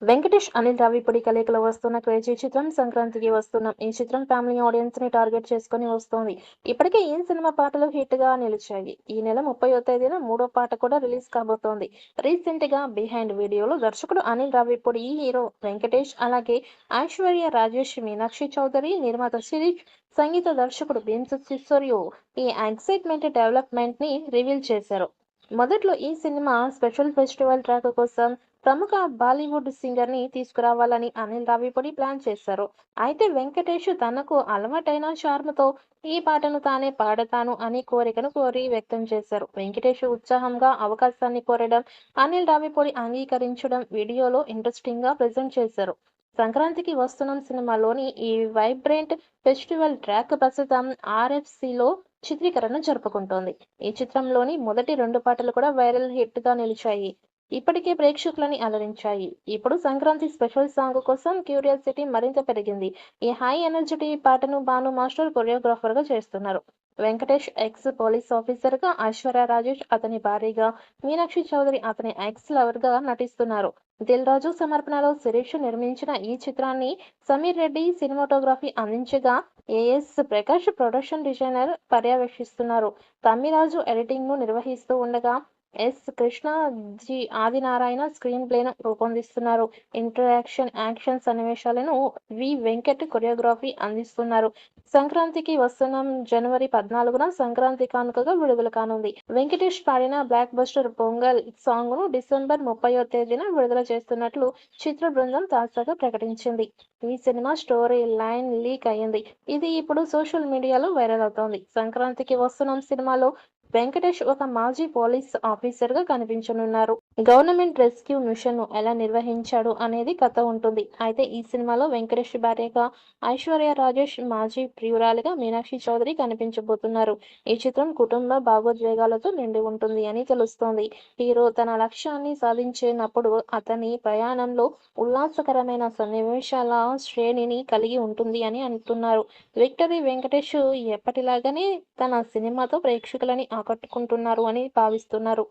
వెంకటేష్, అనిల్ రావిపూడి కలయికలో వస్తున్న క్రేజీ చిత్రం 'సంక్రాంతికి వస్తున్నాం'. ఈ చిత్రం ఫ్యామిలీ ఆడియన్స్ ని టార్గెట్ చేసుకుని వస్తోంది. ఇప్పటికే ఈ సినిమా పాటలు హిట్ గా నిలిచాయి. ఈ నెల 30వ తేదీన మూడో పాట కూడా రిలీజ్ కాబోతోంది. రీసెంట్ గా బిహైండ్ వీడియోలో దర్శకుడు అనిల్ రావిపూడి, హీరో వెంకటేష్, అలాగే ఐశ్వర్య రాజేష్, మీనాక్షి చౌదరి, నిర్మాత శిరీష్, సంగీత దర్శకుడు భీమ్స్ సిసోరియో ఈ ఎక్సైట్మెంట్ డెవలప్మెంట్ ని రివీల్ చేశారు. మొదట్లో ఈ సినిమా స్పెషల్ ఫెస్టివల్ ట్రాక్ కోసం ప్రముఖ బాలీవుడ్ సింగర్ ని తీసుకురావాలని అనిల్ రావిపూడి ప్లాన్ చేశారు. అయితే వెంకటేష్ తనకు అలవాటైన చార్మ్ తో ఈ పాటను తానే పాడతాను అని కోరికను వ్యక్తం చేశారు. వెంకటేష్ ఉత్సాహంగా అవకాశాన్ని కోరడం, అనిల్ రావిపూడి అంగీకరించడం వీడియోలో ఇంట్రెస్టింగ్ గా ప్రెజెంట్ చేశారు. సంక్రాంతికి వస్తున్నాం సినిమాలోని ఈ వైబ్రెంట్ ఫెస్టివల్ ట్రాక్ ప్రస్తుతం ఆర్ఎఫ్సిలో చిత్రీకరణ జరుపుకుంటోంది. ఈ చిత్రంలోని మొదటి రెండు పాటలు కూడా వైరల్ హిట్ గా నిలిచాయి. ఇప్పటికే ప్రేక్షకులని అలరించాయి. ఇప్పుడు సంక్రాంతి స్పెషల్ సాంగ్ కోసం క్యూరియాసిటీ మరింత పెరిగింది. ఈ హై ఎనర్జిటీ పాటను భాను మాస్టర్ కొరియోగ్రాఫర్ గా చేస్తున్నారు. వెంకటేష్ ఎక్స్ పోలీస్ ఆఫీసర్ గా, ఐశ్వర్య రాజేష్ అతని భార్యగా, మీనాక్షి చౌదరి అతని ఎక్స్ లవర్ గా నటిస్తున్నారు. దిల్ రాజు సమర్పణలో శిరీష్ నిర్మించిన ఈ చిత్రాన్ని సమీర్ రెడ్డి సినిమాటోగ్రఫీ అందించగా, ఏఎస్ ప్రకాష్ ప్రొడక్షన్ డిజైనర్ పర్యవేక్షిస్తున్నారు. తమ్మిరాజు ఎడిటింగ్ ను నిర్వహిస్తూ ఉండగా, S Krishna G Adinarayana screen ప్లేను రూపొందిస్తున్నారు. ఇంటరాక్షన్ యాక్షన్ సన్నివేశాలను వి వెంకట్ కొరియోగ్రఫీ అందిస్తున్నారు. సంక్రాంతికి వస్తున్నాం జనవరి 14న సంక్రాంతి కానుకగా విడుదల కానుంది. వెంకటేష్ పాడిన బ్లాక్ బస్టర్ పొంగల్ సాంగ్ ను డిసెంబర్ 30వ తేదీన విడుదల చేస్తున్నట్లు చిత్ర బృందం తాజాగా ప్రకటించింది. ఈ సినిమా స్టోరీ లైన్ లీక్ అయ్యింది. ఇది ఇప్పుడు సోషల్ మీడియాలో వైరల్ అవుతోంది. సంక్రాంతికి వస్తున్నాం సినిమాలో వెంకటేష్ ఒక మాజీ పోలీస్ ఆఫీసర్ గా కనిపించనున్నారు. గవర్నమెంట్ రెస్క్యూ మిషన్ ను ఎలా నిర్వహించాడు అనేది కథ ఉంటుంది. అయితే ఈ సినిమాలో వెంకటేష్ భార్యగా ఐశ్వర్య రాజేష్, మాజీ ప్రియురాలిగా మీనాక్షి చౌదరి కనిపించబోతున్నారు. ఈ చిత్రం కుటుంబ భావోద్వేగాలతో నిండి ఉంటుంది అని తెలుస్తోంది. హీరో తన లక్ష్యాన్ని సాధించినప్పుడు అతని ప్రయాణంలో ఉల్లాసకరమైన సన్నివేశాల శ్రేణిని కలిగి ఉంటుంది అని అంటున్నారు. విక్టరీ వెంకటేష్ ఎప్పటిలాగానే తన సినిమాతో ప్రేక్షకులని ఆకట్టుకుంటున్నారు అని భావిస్తున్నారు.